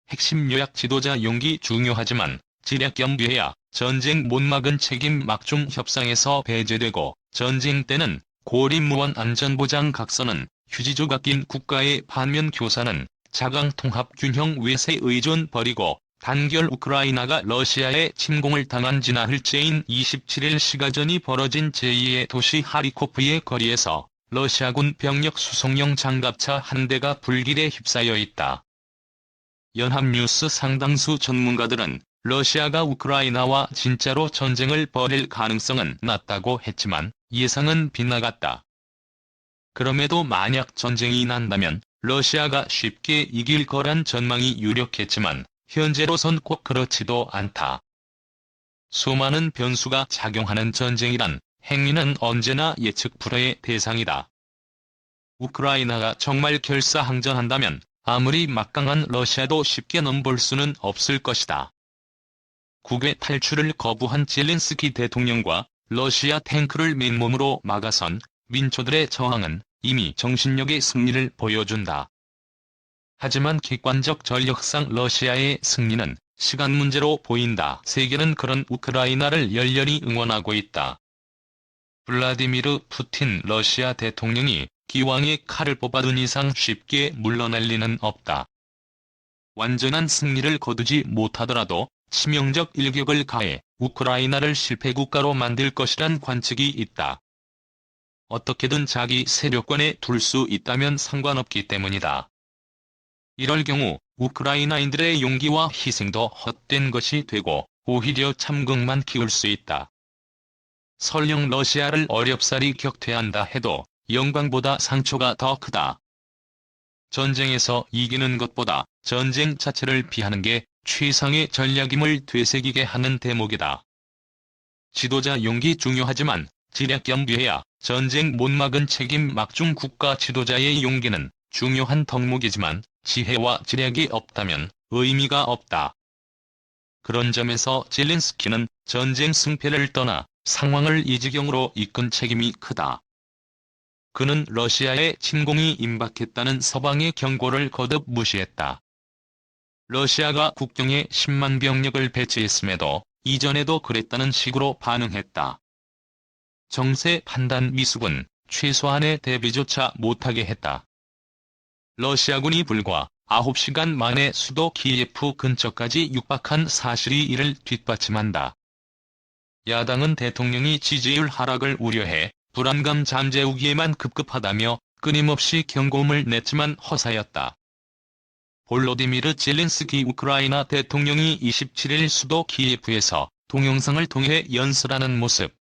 핵심 요약 지도자 용기 중요하지만 지략 겸비해야 전쟁 못 막은 책임 막중 협상에서 배제되고 전쟁 때는 고립무원 안전보장 각서는 휴지 조각 낀 국가의 반면 교사는 자강 통합 균형 외세 의존 버리고 단결 우크라이나가 러시아의 침공을 당한 지나흘째인 27일 시가전이 벌어진 제2의 도시 하리코프의 거리에서 러시아군 병력 수송용 장갑차 한 대가 불길에 휩싸여 있다. 연합뉴스 상당수 전문가들은 러시아가 우크라이나와 진짜로 전쟁을 벌일 가능성은 낮다고 했지만 예상은 빗나갔다. 그럼에도 만약 전쟁이 난다면 러시아가 쉽게 이길 거란 전망이 유력했지만 현재로선 꼭 그렇지도 않다. 수많은 변수가 작용하는 전쟁이란 행위는 언제나 예측 불허의 대상이다. 우크라이나가 정말 결사항전한다면 아무리 막강한 러시아도 쉽게 넘볼 수는 없을 것이다. 국외 탈출을 거부한 젤렌스키 대통령과 러시아 탱크를 맨몸으로 막아선 민초들의 저항은 이미 정신력의 승리를 보여준다. 하지만 객관적 전력상 러시아의 승리는 시간 문제로 보인다. 세계는 그런 우크라이나를 열렬히 응원하고 있다. 블라디미르 푸틴 러시아 대통령이 기왕에 칼을 뽑아둔 이상 쉽게 물러날 리는 없다. 완전한 승리를 거두지 못하더라도 치명적 일격을 가해 우크라이나를 실패국가로 만들 것이란 관측이 있다. 어떻게든 자기 세력권에 둘 수 있다면 상관없기 때문이다. 이럴 경우 우크라이나인들의 용기와 희생도 헛된 것이 되고 오히려 참극만 키울 수 있다. 설령 러시아를 어렵사리 격퇴한다 해도 영광보다 상처가 더 크다. 전쟁에서 이기는 것보다 전쟁 자체를 피하는 게 최상의 전략임을 되새기게 하는 대목이다. 지도자 용기 중요하지만 지략 겸비해야 전쟁 못 막은 책임 막중 국가 지도자의 용기는 중요한 덕목이지만 지혜와 지략이 없다면 의미가 없다. 그런 점에서 젤렌스키는 전쟁 승패를 떠나 상황을 이 지경으로 이끈 책임이 크다. 그는 러시아의 침공이 임박했다는 서방의 경고를 거듭 무시했다. 러시아가 국경에 10만 병력을 배치했음에도 이전에도 그랬다는 식으로 반응했다. 정세 판단 미숙은 최소한의 대비조차 못하게 했다. 러시아군이 불과 9시간 만에 수도 키예프 근처까지 육박한 사실이 이를 뒷받침한다. 야당은 대통령이 지지율 하락을 우려해 불안감 잠재우기에만 급급하다며 끊임없이 경고음을 냈지만 허사였다. 볼로디미르 젤렌스키 우크라이나 대통령이 27일 수도 키예프에서 동영상을 통해 연설하는 모습.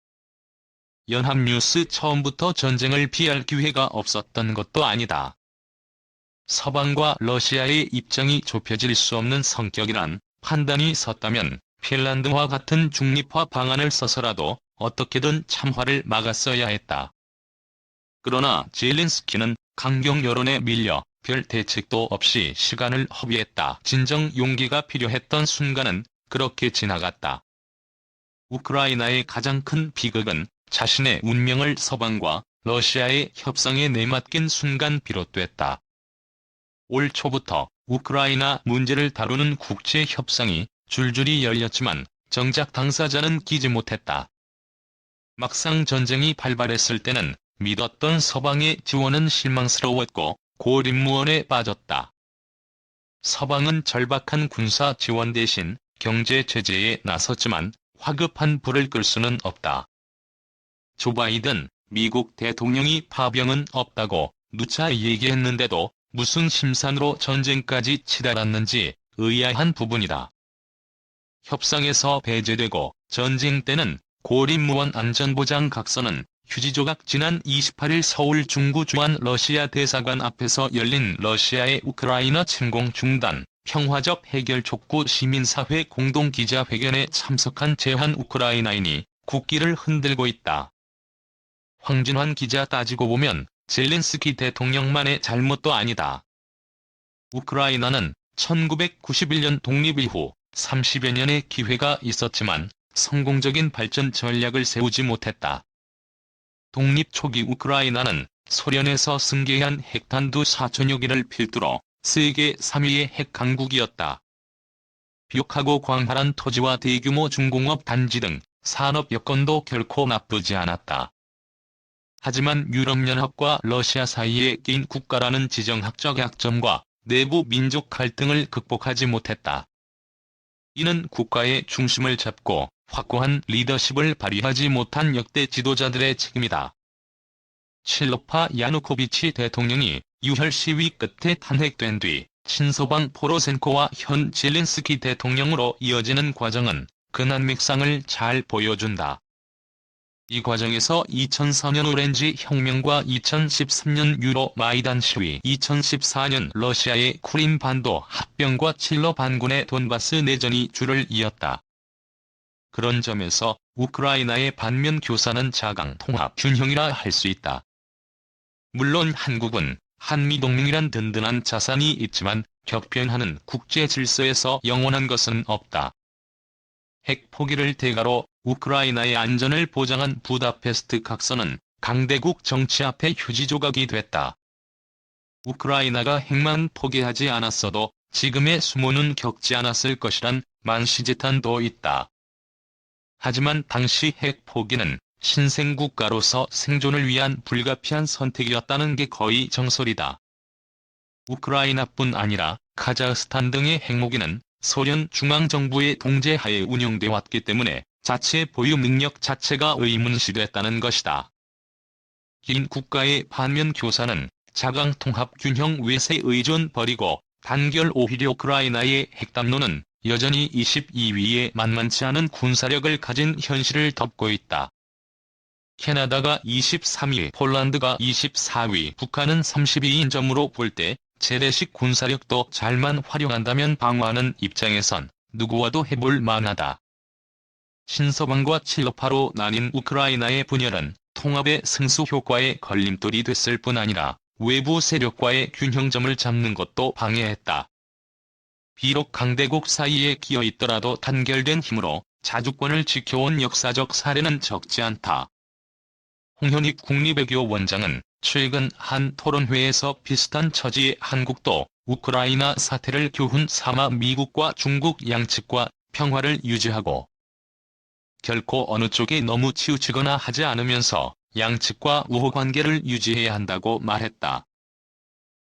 연합뉴스 처음부터 전쟁을 피할 기회가 없었던 것도 아니다. 서방과 러시아의 입장이 좁혀질 수 없는 성격이란 판단이 섰다면 핀란드와 같은 중립화 방안을 써서라도 어떻게든 참화를 막았어야 했다. 그러나 젤렌스키는 강경 여론에 밀려 별 대책도 없이 시간을 허비했다. 진정 용기가 필요했던 순간은 그렇게 지나갔다. 우크라이나의 가장 큰 비극은 자신의 운명을 서방과 러시아의 협상에 내맡긴 순간 비롯됐다. 올 초부터 우크라이나 문제를 다루는 국제 협상이 줄줄이 열렸지만 정작 당사자는 끼지 못했다. 막상 전쟁이 발발했을 때는 믿었던 서방의 지원은 실망스러웠고 고립무원에 빠졌다. 서방은 절박한 군사 지원 대신 경제 제재에 나섰지만 화급한 불을 끌 수는 없다. 조 바이든 미국 대통령이 파병은 없다고 누차 얘기했는데도 무슨 심산으로 전쟁까지 치달았는지 의아한 부분이다. 협상에서 배제되고 전쟁 때는 고립무원 안전보장 각서는 휴지 조각. 지난 28일 서울 중구 주한 러시아 대사관 앞에서 열린 러시아의 우크라이나 침공 중단, 평화적 해결 촉구 시민사회 공동기자회견에 참석한 제한 우크라이나인이 국기를 흔들고 있다. 황진환 기자, 따지고 보면 젤렌스키 대통령만의 잘못도 아니다. 우크라이나는 1991년 독립 이후 30여 년의 기회가 있었지만 성공적인 발전 전략을 세우지 못했다. 독립 초기 우크라이나는 소련에서 승계한 핵탄두 4천여 개를 필두로 세계 3위의 핵 강국이었다. 비옥하고 광활한 토지와 대규모 중공업 단지 등 산업 여건도 결코 나쁘지 않았다. 하지만 유럽연합과 러시아 사이에 낀 국가라는 지정학적 약점과 내부 민족 갈등을 극복하지 못했다. 이는 국가의 중심을 잡고 확고한 리더십을 발휘하지 못한 역대 지도자들의 책임이다. 칠로파 야누코비치 대통령이 유혈 시위 끝에 탄핵된 뒤 친서방 포로센코와 현 젤렌스키 대통령으로 이어지는 과정은 그 난맥상을 잘 보여준다. 이 과정에서 2004년 오렌지 혁명과 2013년 유로 마이단 시위, 2014년 러시아의 쿠림 반도 합병과 칠로 반군의 돈바스 내전이 줄을 이었다. 그런 점에서 우크라이나의 반면 교사는 자강 통합 균형이라 할 수 있다. 물론 한국은 한미동맹이란 든든한 자산이 있지만 격변하는 국제 질서에서 영원한 것은 없다. 핵 포기를 대가로 우크라이나의 안전을 보장한 부다페스트 각서는 강대국 정치 앞에 휴지 조각이 됐다. 우크라이나가 핵만 포기하지 않았어도 지금의 수모는 겪지 않았을 것이란 만시지탄도 있다. 하지만 당시 핵 포기는 신생국가로서 생존을 위한 불가피한 선택이었다는 게 거의 정설이다. 우크라이나뿐 아니라 카자흐스탄 등의 핵무기는 소련 중앙정부의 통제하에 운용돼 왔기 때문에 자체 보유 능력 자체가 의문시됐다는 것이다. 긴 국가의 반면 교사는 자강 통합 균형 외세 의존 버리고 단결 오히려 우크라이나의 핵담론은 여전히 22위에 만만치 않은 군사력을 가진 현실을 덮고 있다. 캐나다가 23위, 폴란드가 24위, 북한은 32위인 점으로 볼 때 재래식 군사력도 잘만 활용한다면 방어하는 입장에선 누구와도 해볼 만하다. 친서방과 칠로파로 나뉜 우크라이나의 분열은 통합의 승수 효과에 걸림돌이 됐을 뿐 아니라 외부 세력과의 균형점을 잡는 것도 방해했다. 비록 강대국 사이에 끼어 있더라도 단결된 힘으로 자주권을 지켜온 역사적 사례는 적지 않다. 홍현익 국립외교 원장은 최근 한 토론회에서 비슷한 처지의 한국도 우크라이나 사태를 교훈 삼아 미국과 중국 양측과 평화를 유지하고 결코 어느 쪽에 너무 치우치거나 하지 않으면서 양측과 우호관계를 유지해야 한다고 말했다.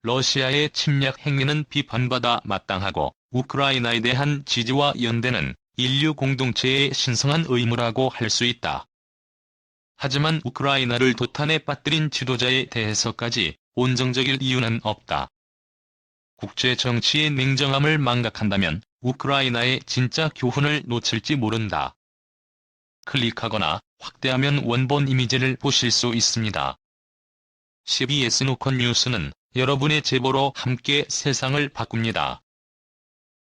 러시아의 침략 행위는 비판받아 마땅하고 우크라이나에 대한 지지와 연대는 인류 공동체의 신성한 의무라고 할 수 있다. 하지만 우크라이나를 도탄에 빠뜨린 지도자에 대해서까지 온정적일 이유는 없다. 국제 정치의 냉정함을 망각한다면 우크라이나의 진짜 교훈을 놓칠지 모른다. 클릭하거나 확대하면 원본 이미지를 보실 수 있습니다. CBS 노컷 뉴스는 여러분의 제보로 함께 세상을 바꿉니다.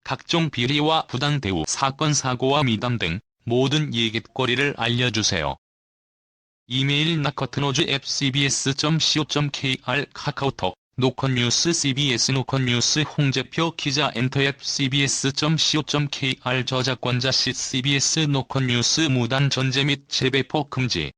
각종 비리와 부당 대우, 사건 사고와 미담 등 모든 얘깃거리를 알려주세요. 이메일 nakotnoz@cbs.co.kr 카카오톡 노컷뉴스 CBS 노컷뉴스 홍재표 기자 엔터앱 cbs.co.kr 저작권자 시 CBS 노컷뉴스 무단 전제 및 재배포 금지